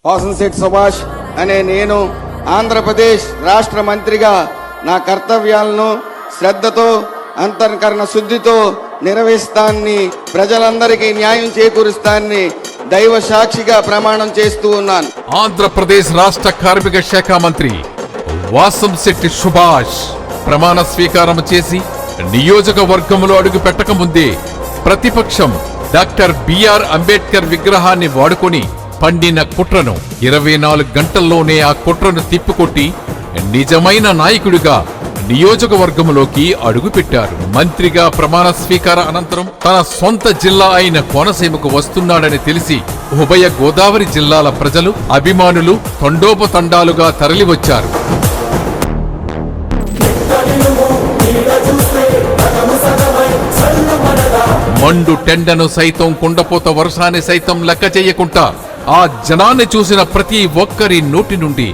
వాసంశెట్టి సుభాష్ అనే నేను ఆంధ్రప్రదేశ్ రాష్ట్ర మంత్రిగా నా కర్తవ్యాలను శ్రద్ధతో అంతఃకరణ శుద్ధితో నిర్వహిస్తానని, ప్రజలందరికీ న్యాయం చేకూరుస్తానని దైవ సాక్షిగా ప్రమాణం చేస్తూ ఉన్నాను. ఆంధ్రప్రదేశ్ రాష్ట్ర కార్మిక శాఖ మంత్రి వాసంశెట్టి సుభాష్ ప్రమాణ స్వీకారం చేసి నియోజకవర్గంలో అడుగు పెట్టకముందే ప్రతిపక్షం డాక్టర్ బిఆర్ అంబేద్కర్ విగ్రహాన్ని వాడుకొని పండిన కుట్రను 24 గంటల్లోనే ఆ కుట్రను తిప్పికొట్టి నిజమైన నాయకుడిగా నియోజకవర్గంలోకి అడుగుపెట్టారు. మంత్రిగా ప్రమాణ స్వీకార అనంతరం తన సొంత జిల్లా అయిన కోనసీమకు వస్తున్నాడని తెలిసి ఉభయ గోదావరి జిల్లాల ప్రజలు, అభిమానులు తండోపతండాలుగా తరలివచ్చారు. మండు టెండను సైతం, కుండపోత వర్షాన్ని సైతం లెక్క చెయ్యకుండా ఆ జనాన్ని చూసిన ప్రతి ఒక్కరి నోటి నుండి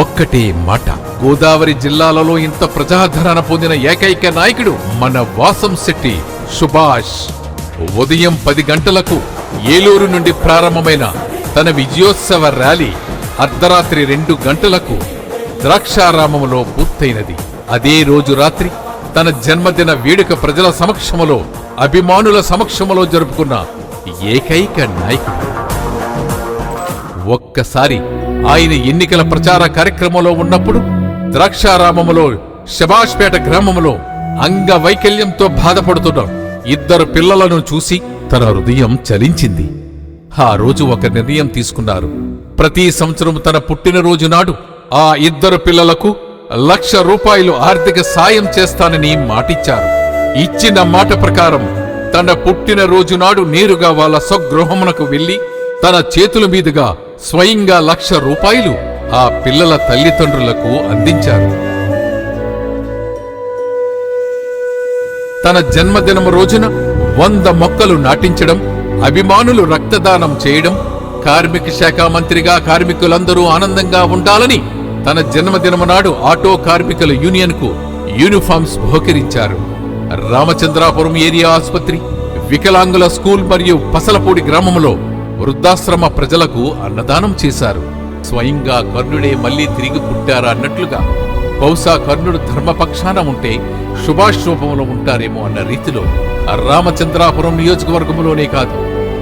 ఒక్కటే మాట, గోదావరి జిల్లాలలో ఇంత ప్రజాదరణ పొందిన ఏకైక నాయకుడు మన వాసంశెట్టి సుభాష్. ఉదయం 10 గంటలకు ఏలూరు నుండి ప్రారంభమైన తన విజయోత్సవ ర్యాలీ అర్ధరాత్రి 2 గంటలకు ద్రాక్షారామంలో పూర్తయినది. అదే రోజు రాత్రి తన జన్మదిన వేడుక ప్రజల సమక్షంలో, అభిమానుల సమక్షంలో జరుపుకున్న ఏకైక నాయకుడు. ఒక్కసారి ఆయన ఎన్నికల ప్రచార కార్యక్రమంలో ఉన్నప్పుడు ద్రాక్షారామంలో శభాష్పేట గ్రామంలో అంగవైకల్యంతో బాధపడుతున్న 2 పిల్లలను చూసి తన హృదయం చలించింది. ఆ రోజు ఒక నిర్ణయం తీసుకున్నారు. ప్రతి సంవత్సరం తన పుట్టినరోజు నాడు ఆ 2 పిల్లలకు ₹1,00,000 ఆర్థిక సాయం చేస్తానని మాటిచ్చారు. ఇచ్చిన మాట ప్రకారం తన పుట్టినరోజు నాడు నేరుగా వాళ్ళ స్వగృహమునకు వెళ్లి తన చేతుల మీదుగా స్వయంగా ₹1,00,000 ఆ పిల్లల తల్లిదండ్రులకు అందించారు. తన జన్మదినం రోజున 100 మొక్కలు నాటించడం, అభిమానులు రక్తదానం చేయడం, కార్మిక శాఖ మంత్రిగా కార్మికులందరూ ఆనందంగా ఉండాలని తన జన్మదినం నాడు ఆటో కార్మికుల యూనియన్కు యూనిఫామ్స్ బహుకరించారు. రామచంద్రాపురం ఏరియా ఆసుపత్రి, వికలాంగుల స్కూల్ మరియు పసలపూడి గ్రామంలో వృద్ధాశ్రమ ప్రజలకు అన్నదానం చేశారు. స్వయంగా కర్ణుడే మళ్లీ తిరిగి పుట్టారా అన్నట్లుగా, బహుశా కర్ణుడు ధర్మపక్షాన ఉంటే సుభాష్ రూపంలో ఉంటారేమో అన్న రీతిలో రామచంద్రాపురం నియోజకవర్గంలోనే కాదు,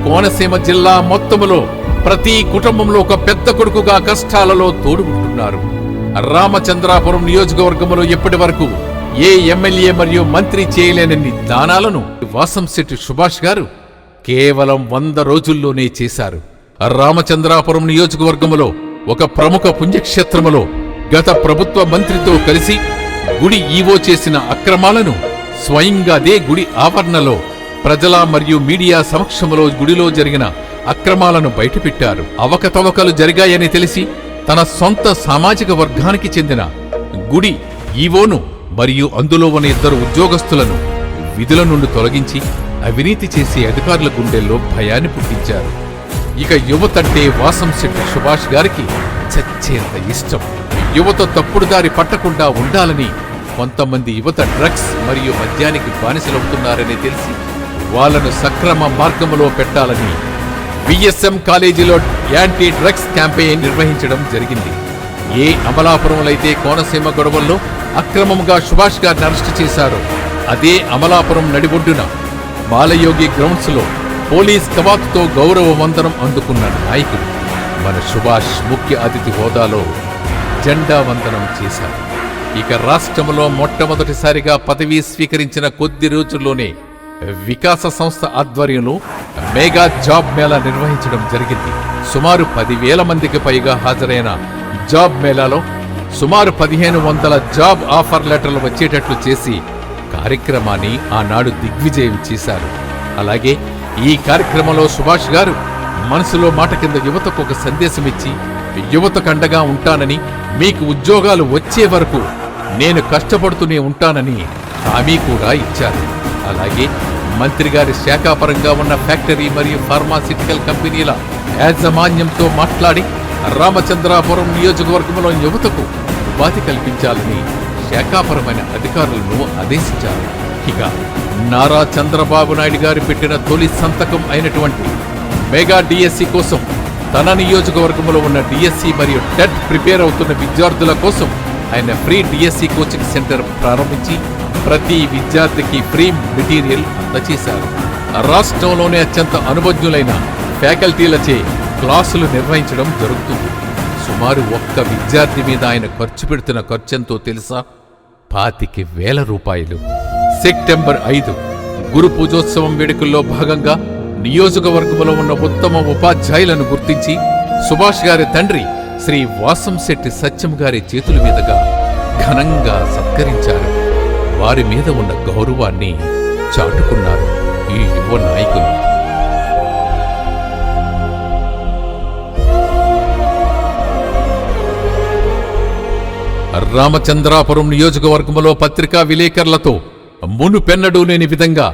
కోనసీమ జిల్లా మొత్తములో ప్రతి కుటుంబంలో ఒక పెద్ద కొడుకుగా కష్టాలలో తోడుకుంటున్నారు. రామచంద్రాపురం నియోజకవర్గంలో ఎప్పటి వరకు ఏ ఎమ్మెల్యే మరియు మంత్రి చేయలేనన్ని దానాలను వాసంశెట్టి సుభాష్ గారు కేవలం 100 రోజుల్లోనే చేశారు. రామచంద్రాపురం నియోజకవర్గంలో ఒక ప్రముఖ పుణ్యక్షేత్రములో గత ప్రభుత్వ మంత్రితో కలిసి గుడి ఈవో చేసిన అక్రమాలను స్వయంగా అదే గుడి ఆవరణలో ప్రజల మరియు మీడియా సమక్షంలో గుడిలో జరిగిన అక్రమాలను బయటపెట్టారు. అవకతవకలు జరిగాయని తెలిసి తన సొంత సామాజిక వర్గానికి చెందిన గుడి ఈవోను మరియు అందులో ఉన్న 2 ఉద్యోగస్తులను విధుల నుండి తొలగించి అవినీతి చేసే అధికారుల గుండెల్లో భయాన్ని పుట్టించారు. ఇక యువతంటే వాసంశెట్టి సుభాష్ గారికి చచ్చేంత ఇష్టం. యువత తప్పుడు దారి పట్టకుండా ఉండాలని కొంతమంది యువత డ్రగ్స్ మరియు మద్యానికి బానిసలవుతున్నారని తెలిసి వాళ్లను సక్రమ మార్గంలో పెట్టాలని విఎస్ఎం కాలేజీలో యాంటీ డ్రగ్స్ క్యాంపెయిన్ నిర్వహించడం జరిగింది. ఏ అమలాపురంలైతే కోనసీమ గొడవల్లో అక్రమంగా సుభాష్ గారిని అరెస్టు చేశారో, అదే అమలాపురం నడిబొడ్డున బాలయోగి గ్రౌండ్స్ లో పోలీస్ కవాతుతో గౌరవ వందనం అందుకున్న నాయకుడు మన సుభాష్ ముఖ్య అతిథి హోదాలో జెండా వందనం చేశారు. ఇక రాష్ట్రంలో మొట్టమొదటిసారిగా పదవీ స్వీకరించిన కొద్ది రోజుల్లోనే వికాస సంస్థ ఆధ్వర్యంలో మెగా జాబ్ మేళా నిర్వహించడం జరిగింది. సుమారు 10,000 మందికి పైగా హాజరైన జాబ్ మేళాలో సుమారు 1,500 జాబ్ ఆఫర్ లెటర్లు వచ్చేటట్లు చేసి కార్యక్రమాన్ని ఆనాడు దిగ్విజయం చేశారు. అలాగే ఈ కార్యక్రమంలో సుభాష్ గారు మనసులో మాట కింద యువతకు ఒక సందేశం ఇచ్చి, యువతకు అండగా ఉంటానని, మీకు ఉద్యోగాలు వచ్చే వరకు నేను కష్టపడుతూనే ఉంటానని హామీ కూడా ఇచ్చారు. అలాగే మంత్రి గారి శాఖాపరంగా ఉన్న ఫ్యాక్టరీ మరియు ఫార్మాసిటికల్ కంపెనీల యాజమాన్యంతో మాట్లాడి రామచంద్రాపురం నియోజకవర్గంలో యువతకు ఉపాధి కల్పించాలని శాఖాపరమైన అధికారులను ఆదేశించారు. ఇక నారా చంద్రబాబు నాయుడు గారు పెట్టిన తొలి సంతకం అయినటువంటి మెగా డిఎస్సి కోసం తన నియోజకవర్గంలో ఉన్న డిఎస్సి మరియు టెట్ ప్రిపేర్ అవుతున్న విద్యార్థుల కోసం ఆయన ఫ్రీ డిఎస్సి కోచింగ్ సెంటర్ ప్రారంభించి ప్రతి విద్యార్థికి ఫ్రీ మెటీరియల్ అందజేశారు. రాష్ట్రంలోనే అత్యంత అనుభజ్ఞులైన ఫ్యాకల్టీలచే క్లాసులు నిర్వహించడం జరుగుతుంది. సుమారు ఒక్క విద్యార్థి మీద ఆయన ఖర్చు పెడుతున్న ఖర్చెంతో తెలుసా? 25,000 రూపాయలు. సెప్టెంబర్ 5 గురు పూజోత్సవం వేడుకల్లో భాగంగా నియోజకవర్గంలో ఉన్న ఉత్తమ ఉపాధ్యాయులను గుర్తించి సుభాష్ గారి తండ్రి శ్రీ వాసంశెట్టి సత్యం గారి చేతుల మీదుగా ఘనంగా సత్కరించారు. వారి మీద ఉన్న గౌరవాన్ని చాటుకున్నారు ఈ యువ నాయకులు. రామచంద్రాపురం నియోజకవర్గంలో పత్రికా విలేకరులతో మునుపెన్నడూ లేని విధంగా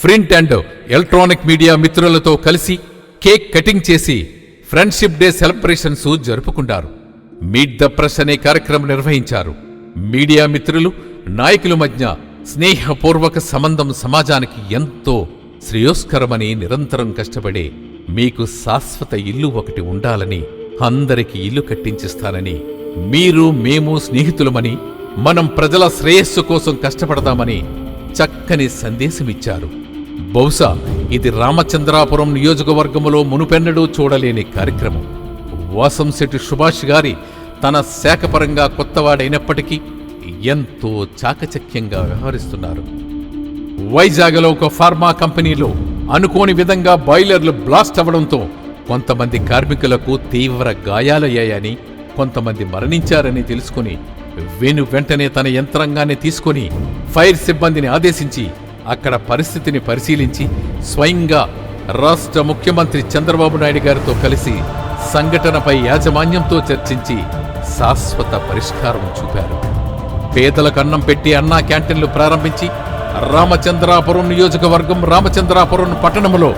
ప్రింట్ అండ్ ఎలక్ట్రానిక్ మీడియా మిత్రులతో కలిసి కేక్ కటింగ్ చేసి ఫ్రెండ్షిప్ డే సెలబ్రేషన్స్ జరుపుకున్నారు. మీట్ ద ప్రెస్ అనే కార్యక్రమం నిర్వహించారు. మీడియా మిత్రులు, నాయకుల మధ్య స్నేహపూర్వక సంబంధం సమాజానికి ఎంతో శ్రేయోస్కరమని నిరంతరం కష్టపడే మీకు శాశ్వత ఇల్లు ఒకటి ఉండాలని, అందరికీ ఇల్లు కట్టించిస్తానని, మీరు మేము స్నేహితులమని, మనం ప్రజల శ్రేయస్సు కోసం కష్టపడదామని చక్కని సందేశమిచ్చారు. బహుశా ఇది రామచంద్రాపురం నియోజకవర్గములో మునుపెన్నడూ చూడలేని కార్యక్రమం. వాసంశెట్టి సుభాష్ గారి తన శాఖపరంగా కొత్తవాడైనప్పటికీ ఎంతో చాకచక్యంగా వ్యవహరిస్తున్నారు. వైజాగ్లో ఒక ఫార్మా కంపెనీలో అనుకోని విధంగా బాయిలర్లు బ్లాస్ట్ అవ్వడంతో కొంతమంది కార్మికులకు తీవ్ర గాయాలయ్యాయని, కొంతమంది మరణించారని తెలుసుకుని వెంటనే తన యంత్రాంగాన్ని తీసుకుని ఫైర్ సిబ్బందిని ఆదేశించి అక్కడ పరిస్థితిని పరిశీలించి స్వయంగా రాష్ట్ర ముఖ్యమంత్రి చంద్రబాబు నాయుడు గారితో కలిసి సంఘటనపై యాజమాన్యంతో చర్చించి శాశ్వత పరిష్కారం చూపారు. పేదలకు అన్నం పెట్టి అన్నా క్యాంటీన్లు ప్రారంభించి రామచంద్రాపురం నియోజకవర్గం, రామచంద్రాపురం పట్టణంలో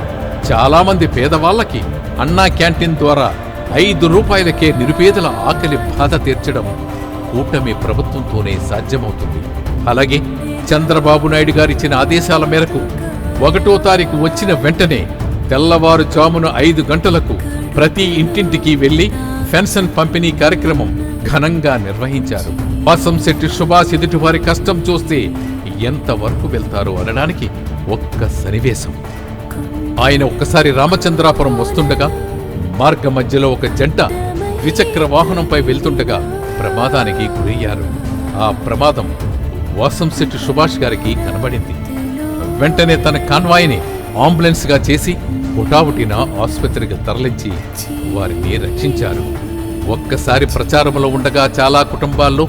చాలామంది పేదవాళ్లకి అన్నా క్యాంటీన్ ద్వారా 5 రూపాయలకే నిరుపేదల ఆకలి బాధ తీర్చడం కూటమి ప్రభుత్వంతోనే సాధ్యమవుతుంది. అలాగే చంద్రబాబు నాయుడు గారిచ్చిన ఆదేశాల మేరకు 1వ తారీఖు వచ్చిన వెంటనే తెల్లవారుజామున 5 గంటలకు ప్రతి ఇంటింటికి వెళ్లి పెన్షన్ పంపిణీ కార్యక్రమం ఘనంగా నిర్వహించారు. వాసంశెట్టి సుభాష్ ఎదుటివారి కష్టం చూస్తే ఎంతవరకు వెళ్తారో అనడానికి ఒక్క సన్నివేశం. ఆయన ఒక్కసారి రామచంద్రాపురం వస్తుండగా మార్గ మధ్యలో ఒక జంట ద్విచక్ర వాహనంపై వెళ్తుండగా ప్రమాదానికి గురయ్యారు. ఆ ప్రమాదం వాసంశెట్టి సుభాష్ గారికి కనబడింది. వెంటనే తన కాన్వాయ్ని అంబులెన్స్గా చేసి హుటాహుటిన ఆసుపత్రికి తరలించి వారిని రక్షించారు. ఒక్కసారి ప్రచారంలో ఉండగా చాలా కుటుంబాల్లో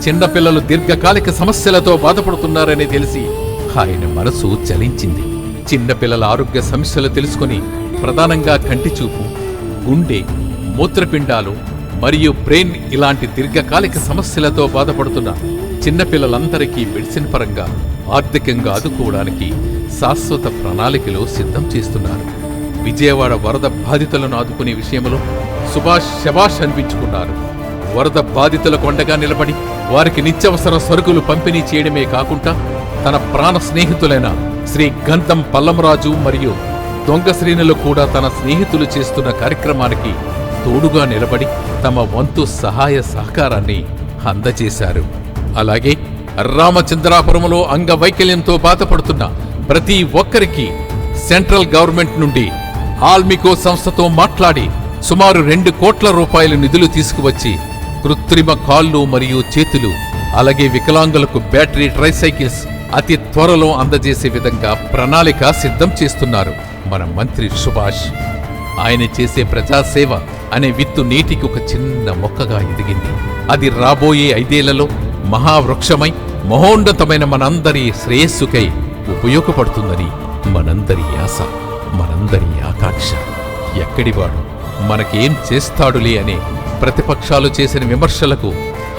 చిన్నపిల్లలు దీర్ఘకాలిక సమస్యలతో బాధపడుతున్నారని తెలిసి ఆయన మనసు చలించింది. చిన్నపిల్లల ఆరోగ్య సమస్యలు తెలుసుకుని ప్రధానంగా కంటి చూపు, గుండె, మూత్రపిండాలు మరియు బ్రెయిన్ ఇలాంటి దీర్ఘకాలిక సమస్యలతో బాధపడుతున్న చిన్నపిల్లలందరికీ మెడిసిన్ పరంగా ఆర్థికంగా ఆదుకోవడానికి శాశ్వత ప్రణాళికలు సిద్ధం చేస్తున్నారు. విజయవాడ వరద బాధితులను ఆదుకునే విషయంలో సుభాష్ శభాష్ అనిపించుకున్నారు. వరద బాధితులకు అండగా నిలబడి వారికి నిత్యవసర సరుకులు పంపిణీ చేయడమే కాకుండా తన ప్రాణ స్నేహితులైన శ్రీ గంధం పల్లంరాజు మరియు దొంగ శ్రేణులు కూడా తన స్నేహితులు చేస్తున్న కార్యక్రమానికి తోడుగా నిలబడి తమ వంతు సహాయ సహకారాన్ని అందజేశారు. అలాగే రామచంద్రాపురంలో అంగవైకల్యంతో బాధపడుతున్న ప్రతి ఒక్కరికి సెంట్రల్ గవర్నమెంట్ నుండి ఆల్మికో సంస్థతో మాట్లాడి సుమారు 2 కోట్ల రూపాయల నిధులు తీసుకువచ్చి కృత్రిమ కాళ్ళు మరియు చేతులు, అలాగే వికలాంగులకు బ్యాటరీ ట్రైసైకిల్స్ అతి త్వరలో అందజేసే విధంగా ప్రణాళిక సిద్ధం చేస్తున్నారు మన మంత్రి సుభాష్. ఆయన చేసే ప్రజాసేవ అనే విత్తు నేటికి ఒక చిన్న మొక్కగా ఎదిగింది. అది రాబోయే 5 ఏళ్లలో మహావృక్షమై మహోన్నతమైన మనందరి శ్రేయస్సుకై ఉపయోగపడుతుందని మనందరి ఆశ, మనందరి ఆకాంక్ష. ఎక్కడివాడు మనకేం చేస్తాడులే అనే ప్రతిపక్షాలు చేసిన విమర్శలకు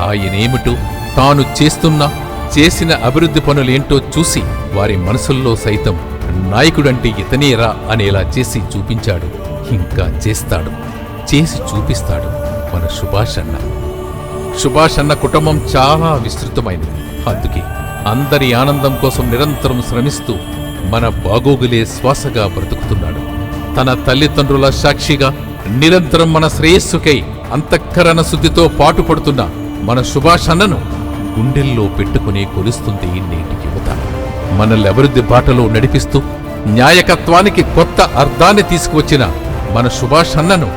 ఆయనేమిటో, తాను చేసిన అభివృద్ధి పనులేంటో చూసి వారి మనసుల్లో సైతం నాయకుడంటే ఇతనేరా అనేలా చేసి చూపించాడు. ఇంకా చేస్తాడు, చేసి చూపిస్తాడు మన సుభాష్ అన్న. సుభాష్ అన్న కుటుంబం చాలా విస్తృతమైనది. అందుకే అందరి ఆనందం కోసం నిరంతరం శ్రమిస్తూ మన బాగోగులే శ్వాసగా బ్రతుకుతున్నాడు. తన తల్లిదండ్రుల సాక్షిగా నిరంతరం మన శ్రేయస్సుకై అంతఃకరణ శుద్ధితో పాటుపడుతున్న మన సుభాష్ అన్నను గుండెల్లో పెట్టుకుని కొలుస్తుంది నేటి యువత. మనలెవరిది బాటలో నడిపిస్తూ న్యాయకత్వానికి కొత్త అర్థాన్ని తీసుకువచ్చిన మన సుభాష్ అన్నను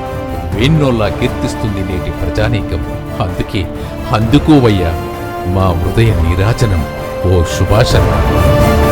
వేన్నోల్లా కీర్తిస్తుంది నేటి ప్రజానీకం. అందుకోవయ్యా మా హృదయ నీరాజనం ఓ సుభాష్ అన్న.